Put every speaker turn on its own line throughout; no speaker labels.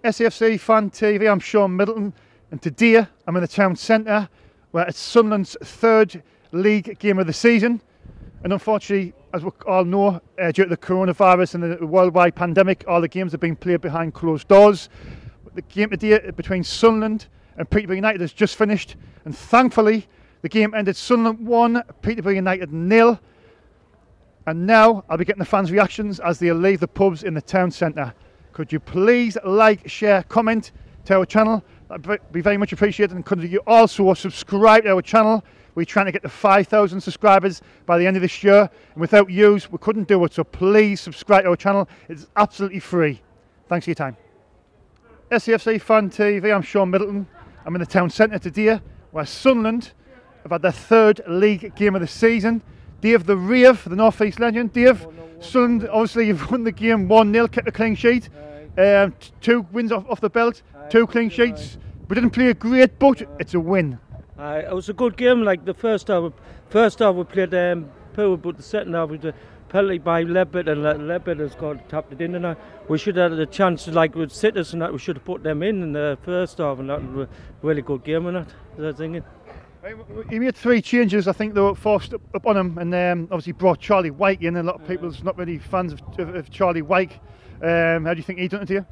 SAFC Fan TV, I'm Shaun Middleton, and today I'm in the town centre where it's Sunderland's third league game of the season. And unfortunately, as we all know, due to the coronavirus and the worldwide pandemic, all the games have been played behind closed doors. But the game today between Sunderland and Peterborough United has just finished, and thankfully the game ended Sunderland 1, Peterborough United 0. And now I'll be getting the fans' reactions as they leave the pubs in the town centre. Could you please like, share, comment to our channel? That'd be very much appreciated. And could you also subscribe to our channel? We're trying to get to 5,000 subscribers by the end of this year. And without yous, we couldn't do it. So please subscribe to our channel. It's absolutely free. Thanks for your time. SAFC Fan TV, I'm Shaun Middleton. I'm in the town centre today where Sunderland have had their third league game of the season. Dave the Rave, the North East legend. Dave, Sunderland, obviously you've won the game 1-0, kept a clean sheet. 2 wins off the belt, 2 clean sheets. We didn't play great, but it's a win.
It was a good game. Like the first half we played poor, but the second half was a penalty by Lebbett, and Lebbett has got tapped it in. And we should have had a chance, like with sitters and that, we should have put them in the first half, and that was a really good game. And that thinking.
He made 3 changes. I think they were forced up on him, and obviously brought Charlie Wyke in. A lot of people's not really fans of Charlie Wyke. How do you think he done it to you?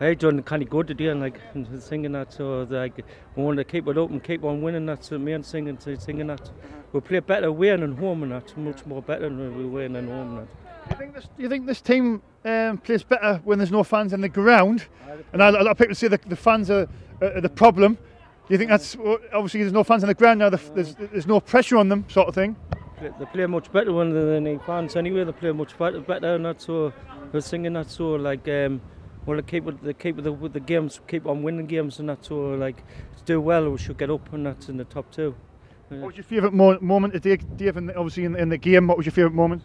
He done kind of good today, and like singing that. So like we want to keep it up and keep on winning. That's the main singing that. We play better away than home, and that's much more better than we win than home. And that.
Do you think this team plays better when there's no fans in the ground? And a lot of people say the fans are the problem. Do you think that's obviously there's no fans on the ground now? There's no pressure on them, sort of thing.
They play much better when there's any fans anyway. They play much better, and that's so we're singing that. So like well, they keep with the games, keep on winning games, and that's so like to do well. We should get up, and that's in the top 2.
What was your favourite moment today, Dave? Obviously in the game, what was your favourite moment?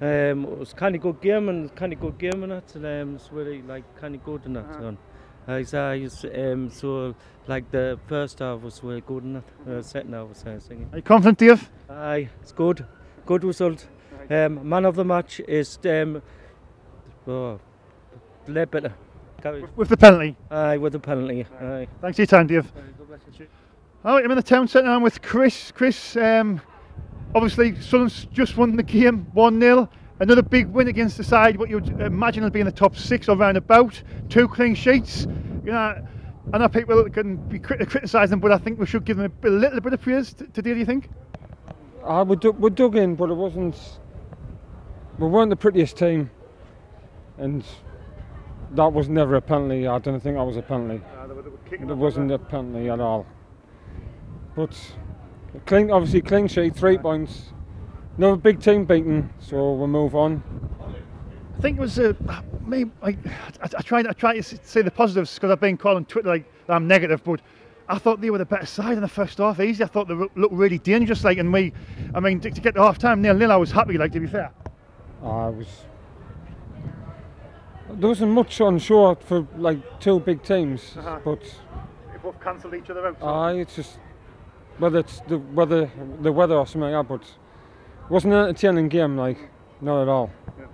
It was kind of good game, and that, and it's really like kind of good and that. So like the first half was really good and that. Second half was singing.
Are you confident, Dave?
Aye, it's good result. Man of the match is Lebbett.
With the penalty?
Aye, with the penalty. Aye.
Thanks for your time, Dave. Alright, I'm in the town centre. I'm with Chris. Chris, obviously Sunderland's just won the game 1-0. Another big win against the side what you'd imagine will be in the top 6 or round about. 2 clean sheets. You know, I know people can be criticising them, but I think we should give them a little bit of praise today. Do you think?
We dug in, but it wasn't. We weren't the prettiest team, and that was never a penalty. I don't think that was a penalty. It wasn't a penalty at all. But obviously clean sheet, 3 points. Another big team beaten, so we'll move on.
I think it was maybe I try to say the positives because I've been called on Twitter like I'm negative, but I thought they were the better side in the first half. Easy, I thought they looked really dangerous. Like, and to get to half time 0-0, I was happy. Like, to be fair,
there wasn't much on show for like 2 big teams, but
they both cancelled each other out.
So. It's just whether it's the weather or something like that, but it wasn't an entertaining game, like, not at all.
Yeah.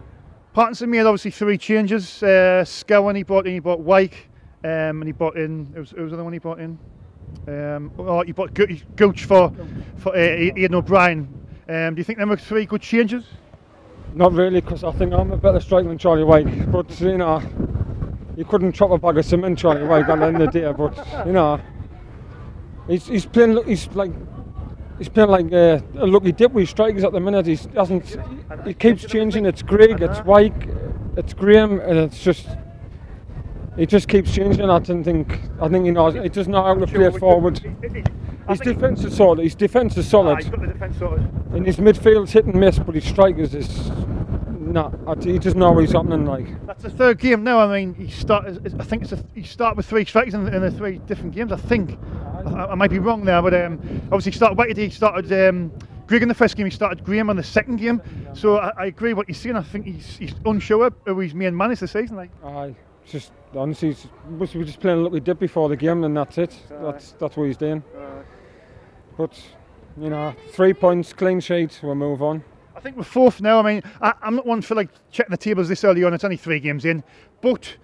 Pattinson made obviously 3 changes. Scowen he bought Wyke, and he bought in. Who was the other one he bought in? He bought Gooch for Ian O'Brien. Do you think them were 3 good changes?
Not really, because I think I'm a better striker than Charlie Wyke. But you know, you couldn't chop a bag of cement, Charlie Wyke, at the end of the day. But you know, he's playing like a lucky dip with strikers at the minute. He keeps changing. It's Greg, it's Wyke, it's Graham, and it's just he just keeps changing. I think he knows. He doesn't know how to play forward. His defence is solid. He's got the defence sorted. And his midfield's hit and miss, but his strikers is he doesn't know what's happening. Like
that's the 3rd game now. I mean, he started with 3 strikers in the 3 different games. I think. I might be wrong there, but obviously he started Greg in the first game, he started Graham on the second game. So I agree with what you're saying. I think he's unsure who his main man is this season. Like.
Just honestly, we're just playing a lucky dip before the game, and that's it. That's what he's doing. But you know, 3 points, clean sheet, we'll move on.
I think we're 4th now. I mean, I'm not one for like checking the tables this early on. It's only 3 games in, but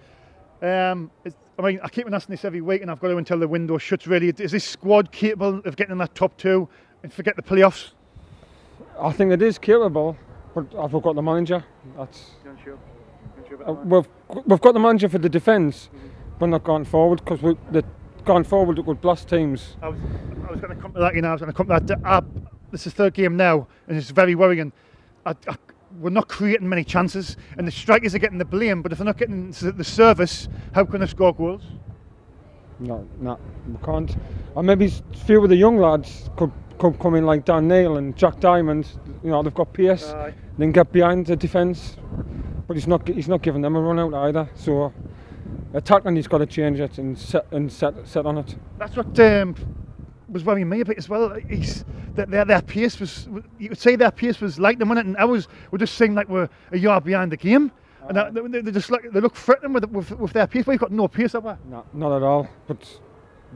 I mean, I keep on asking this every week, and I've got to until the window shuts. Really, is this squad capable of getting in that top 2 and forget the playoffs?
I think it is capable, but I forgot the manager. That's.
You're unsure?
We've got the manager for the defence, but not going forward because going forward it would blast teams.
I was going to come to that. I was going to come to that. This is 3rd game now, and it's very worrying. We're not creating many chances, and the strikers are getting the blame. But if they're not getting the service, how can they score goals?
No, we can't. Or maybe a few of the young lads could come in like Dan Neil and Jack Diamond. They've got pace. Then get behind the defence. But he's not giving them a run out either. So attacking, he's got to change it and set on it.
That's what was worrying me a bit as well. Their pace was, you could say their pace was like the minute, and ours were just seemed like we're a yard behind the game. And they look threatening with their pace. We've got no pace, have we?
No, not at all. But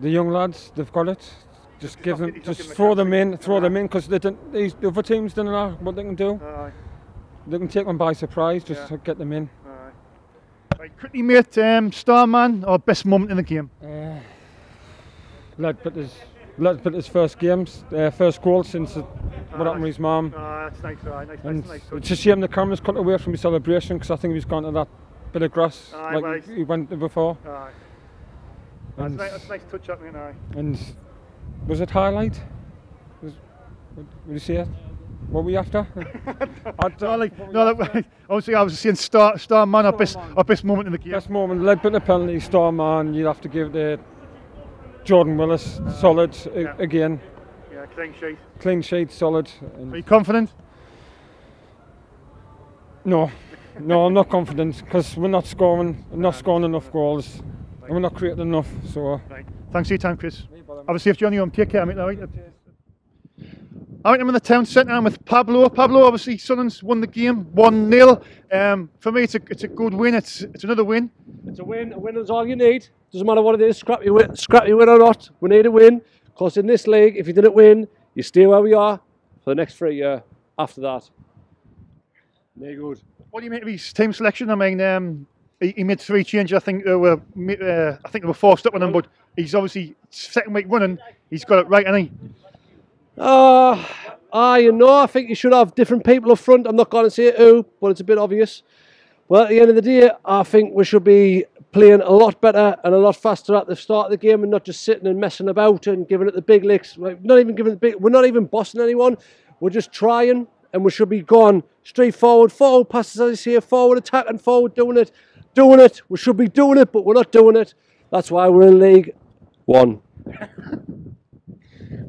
the young lads, they've got it. Just give them, just throw them in, because these other teams don't know what they can do. They can take them by surprise, just to get them in.
Right, quickly, mate, star man or best moment in the game?
Ledbitter's first games, first goal since what happened with his mum.
That's nice, nice.
It's a shame the camera's cut away from his celebration because I think he was gone to that bit of grass he went to before.
That's a nice touch up,
And was it highlight? Would you see it? What were we after?
Obviously I was saying star man or best moment in the game.
Best moment, Ledbitter penalty, star man. You'd have to give the Jordan Willis solid again.
Yeah, clean sheet.
Clean sheet, solid.
Are you confident?
No, I'm not confident because we're not scoring enough goals, and we're not creating enough. So.
Right. Thanks for your time, Chris. Obviously, if Johnny, take care, mate. I'm in the town centre. I'm with Pablo. Pablo, obviously, Sunderland's won the game 1-0. For me, it's a good win. It's another win.
It's a win. A win is all you need. Doesn't matter what it is, scrappy win or not. We need a win. Because in this league, if you didn't win, you stay where we are for the next 3 years. After that, very good.
What do you make of his team selection? I mean, he made 3 changes. I think they were forced up on him, but he's obviously second week running. He's got it right, hasn't he?
I think you should have different people up front. I'm not going to say who, but it's a bit obvious. Well, at the end of the day, I think we should be playing a lot better and a lot faster at the start of the game and not just sitting and messing about and giving it the big licks. We're not even bossing anyone. We're just trying, and we should be going straight forward passes, as I say, forward attacking, forward doing it. We should be doing it, but we're not doing it. That's why we're in League 1.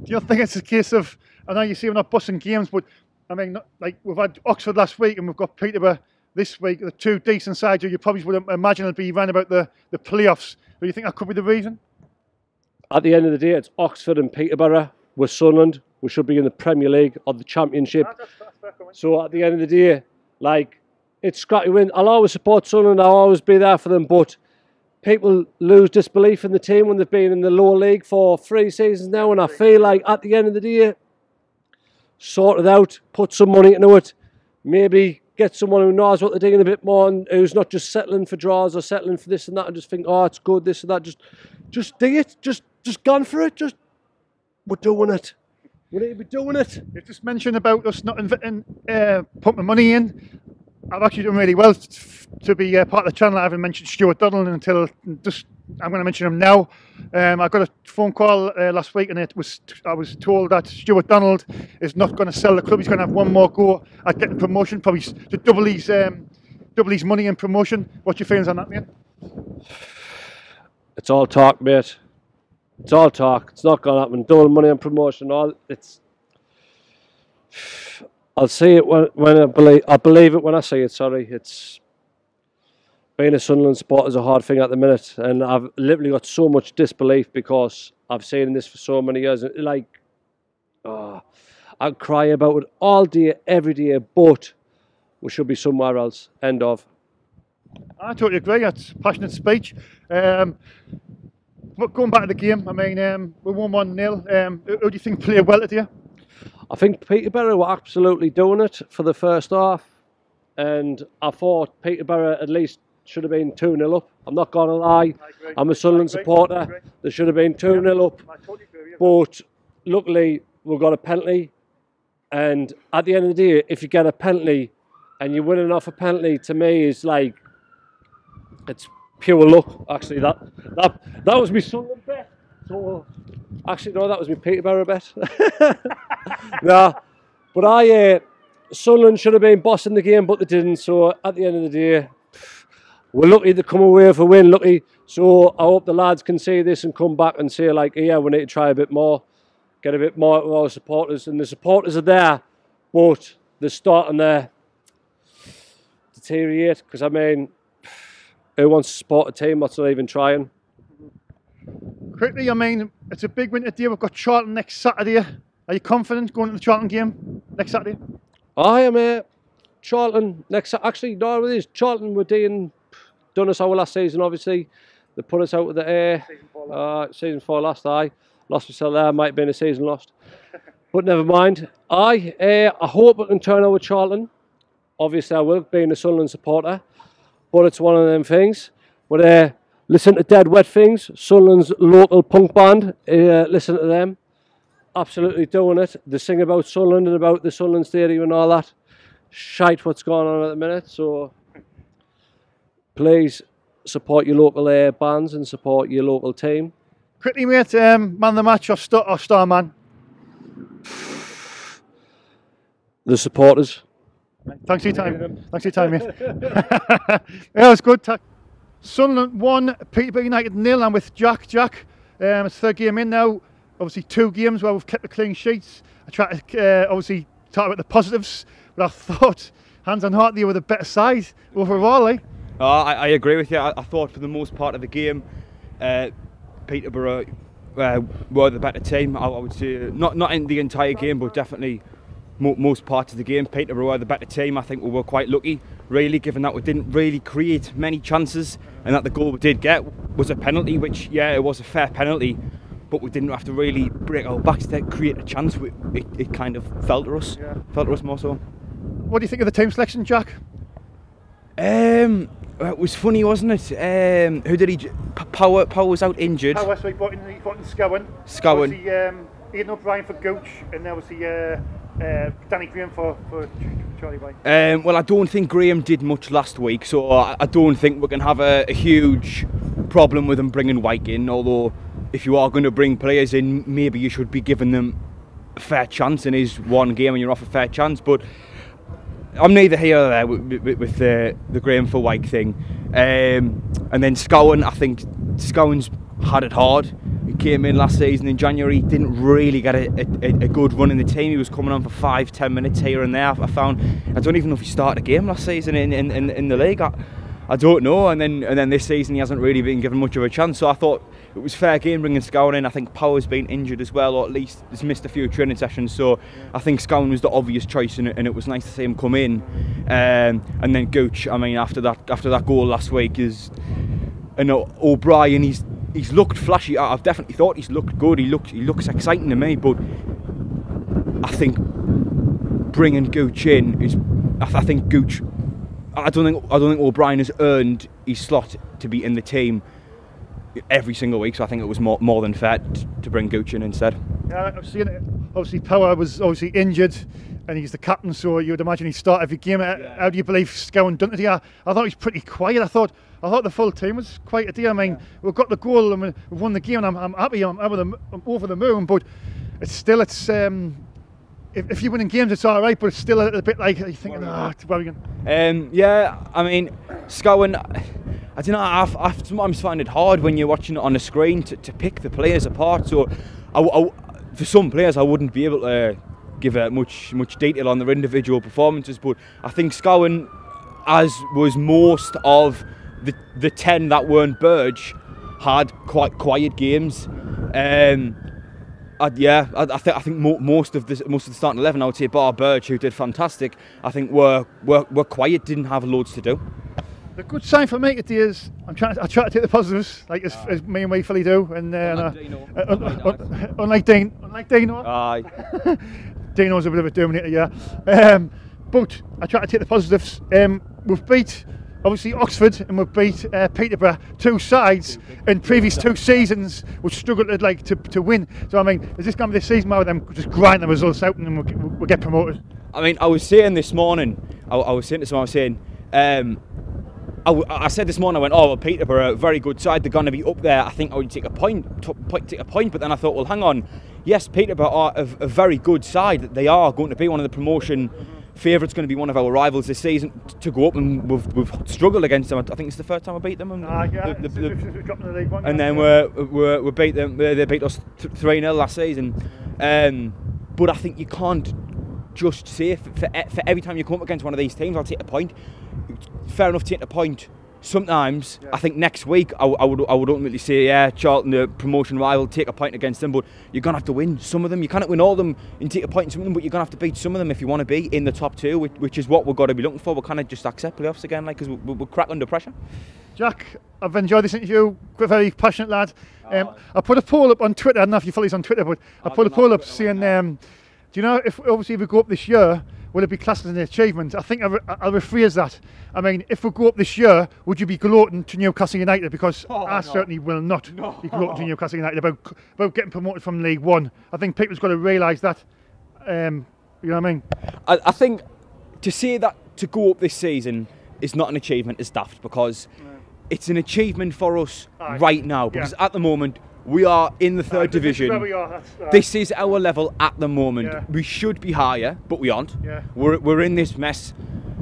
Do you think it's a case of, I know you see we're not bussing games, but I mean, like we've had Oxford last week and we've got Peterborough this week, the 2 decent sides you probably would imagine it'd be around about the playoffs. Do you think that could be the reason?
At the end of the day, it's Oxford and Peterborough. We're Sunderland. We should be in the Premier League or the Championship. So at the end of the day, like, it's scrappy win. I'll always support Sunderland. I'll always be there for them, but people lose disbelief in the team when they've been in the lower league for 3 seasons now, and I feel like at the end of the day, sort it out, put some money into it, maybe get someone who knows what they're doing a bit more and who's not just settling for draws or settling for this and that and just think, oh, it's good, this and that. Just do it. Just gone for it. We're doing it. We need to be doing it.
You've just mentioned about us not pumping money in. I've actually done really well to be part of the channel. I haven't mentioned Stuart Donald until I'm going to mention him now. I got a phone call last week, and I was told that Stuart Donald is not going to sell the club. He's going to have one more go at getting promotion, probably to double his money in promotion. What's your feelings on that, mate?
It's all talk, mate. It's all talk. It's not going to happen. Double money in promotion. I'll see it when I believe it when I see it. Sorry, it's being a Sunderland supporter is a hard thing at the minute, and I've literally got so much disbelief because I've seen this for so many years. Like, I cry about it all day, every day, but we should be somewhere else. End of.
I totally agree. That's passionate speech. But going back to the game, I mean, we won 1-0. Who do you think played well today?
I think Peterborough were absolutely doing it for the first half, and I thought Peterborough at least should have been 2-0 up. I'm not going to lie. I'm a Sunderland supporter. There should have been 2-0 up. But luckily, we got a penalty. And at the end of the day, if you get a penalty and you're winning off a penalty, to me, is like, it's pure luck. Actually, that was my Sunderland bet. So, actually, no, that was my Peterborough bet. Nah, but Sunderland should have been bossing the game, but they didn't. So at the end of the day, we're lucky to come away with a win. Lucky. So I hope the lads can see this and come back and say, like, yeah, we need to try a bit more, get a bit more of our supporters. And the supporters are there, but they're starting to deteriorate. Because I mean, who wants to support a team that's not even trying?
Quickly, I mean, it's a big win today. We've got Charlton next Saturday. Are you confident going to the Charlton game next Saturday?
I am Charlton next. Actually, no, it is. Charlton were done us our last season. Obviously, they put us out of the air. Season 4 last. I lost myself there. Might have been a season lost, but never mind. I hope we can turn over Charlton. Obviously, I will, being a Sunderland supporter, but it's one of them things. But listen to Dead Wet Things, Sunderland's local punk band. Listen to them. Absolutely doing it. They sing about Sunderland and about the Sunderland Stadium and all that. Shite what's going on at the minute. So please support your local bands and support your local team.
Quickly, mate, man of the match or star man?
The supporters.
Thanks for your time. Thanks for your time, mate. Yeah, it was good. Sunderland 1, Peterborough United 0. I'm with Jack. It's third game in now. Obviously 2 games where we've kept the clean sheets. I tried to obviously talk about the positives, but I thought, hands on heart, they were the better side overall.
I agree with you. I thought for the most part of the game, Peterborough were the better team. I would say not in the entire game, but definitely most parts of the game. Peterborough were the better team. I think we were quite lucky, really, given that we didn't really create many chances, and that the goal we did get was a penalty, which, yeah, it was a fair penalty, but we didn't have to really break our backs to create a chance. It kind of fell to us, more so.
What do you think of the team selection, Jack?
It was funny, wasn't it? Who did he? Power was out injured.
Power, so he brought in Scowen. Ian O'Brien for Gooch, and there was Danny Graham for Charlie White.
Well, I don't think Graham did much last week, so I don't think we're going to have a huge problem with him bringing White in, although if you are going to bring players in, maybe you should be giving them a fair chance in his one game and you're off a fair chance. But I'm neither here nor there with the Graham for White thing. And then Scowen, I think Scowen's had it hard. He came in last season in January, didn't really get a good run in the team. He was coming on for 5-10 minutes here and there. I don't even know if he started a game last season in the league. I don't know. And then this season he hasn't really been given much of a chance. So I thought it was fair game bringing Scowen in. I think Power's been injured as well, or at least has missed a few training sessions. So I think Scowen was the obvious choice, and it was nice to see him come in. And then Gooch, I mean, after that goal last week, O'Brien, he's looked flashy. I've definitely thought he's looked good. He looks exciting to me. But I think bringing Gooch in is, I think Gooch. I don't think O'Brien has earned his slot to be in the team every single week. So I think it was more than fair to bring Gooch in instead.
Yeah, I've seen it. Obviously, Power was obviously injured, and he's the captain, so you would imagine he'd start every game. Yeah. How do you believe Scowen done today? I thought he was pretty quiet. I thought the full team was quiet today. I mean, we've got the goal and we've won the game, and I'm happy. I'm over the moon, but it's if you're winning games, it's all right, but it's still a little bit like you're thinking,
yeah, I mean, Scowen, I don't know, I sometimes find it hard when you're watching it on the screen to pick the players apart. So for some players, I wouldn't be able to give much detail on their individual performances, but I think Scowen, as was most of the 10 that weren't Burge, had quite quiet games. I think most of the starting 11, I would say, bar Burge, who did fantastic, I think were quiet, didn't have loads to do.
The good sign for me today is I try to take the positives, like as me and Wayfully do, and unlike Dino.
Aye.
Dino's a bit of a dominator, yeah. But I try to take the positives. We've beat obviously Oxford, and we've beat Peterborough, two sides in previous 2 seasons which struggled to win. So I mean, is this going to be the season where them just grind the results out and then we'll get promoted?
I mean, I was saying this morning, I said this morning, I went, oh, well, Peterborough, very good side, they're going to be up there. I think I would take a point, but then I thought, well, hang on. Yes, Peterborough are a very good side. They are going to be one of the promotion favourites, going to be one of our rivals this season to go up, and we've struggled against them. I think it's the first time we beat them. And then we beat them. They beat us 3-0 last season. But I think you can't just say for every time you come up against one of these teams, I'll take a point. Fair enough, taking a point. Sometimes, I think next week I would ultimately say, yeah, Charlton, the promotion rival, take a point against them, but you're going to have to win some of them. You can't win all of them and take a point in some of them, but you're going to have to beat some of them if you want to be in the top 2, which is what we've got to be looking for. We kind of just accept playoffs again, like, because we're crack under pressure.
Jack, I've enjoyed this interview. Very passionate lad. I put a poll up on Twitter. I don't know if you follow us on Twitter, but I put a poll up saying, do you know, if we go up this year, will it be classed as an achievement? I think I'll rephrase that. I mean, if we go up this year, would you be gloating to Newcastle United? Because I certainly will not be gloating to Newcastle United about getting promoted from League One. I think people's got to realise that. You know what I mean?
I think to say that to go up this season is not an achievement is daft, because it's an achievement for us right now. Because at the moment, we are in the third division.
This is where we are.
This is our level at the moment. We should be higher, but we aren't. We're in this mess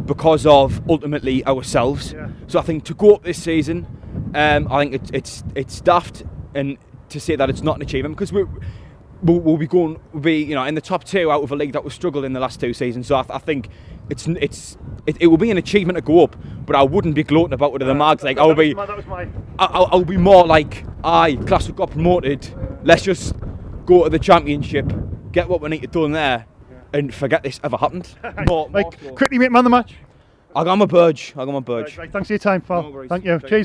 because of ultimately ourselves. So I think to go up this season, I think it's daft, and to say that it's not an achievement, because we'll be in the top 2 out of a league that was struggled in the last 2 seasons. So I think it will be an achievement to go up, but I wouldn't be gloating about it to the mags. Like I'll be more like, aye, class have got promoted. Let's just go to the championship, get what we need to do in there, and forget this ever happened.
Quickly, mate, man of the match.
I got my Burge.
Right, thanks for your time, pal.
No worries.
Thank you. Cheers.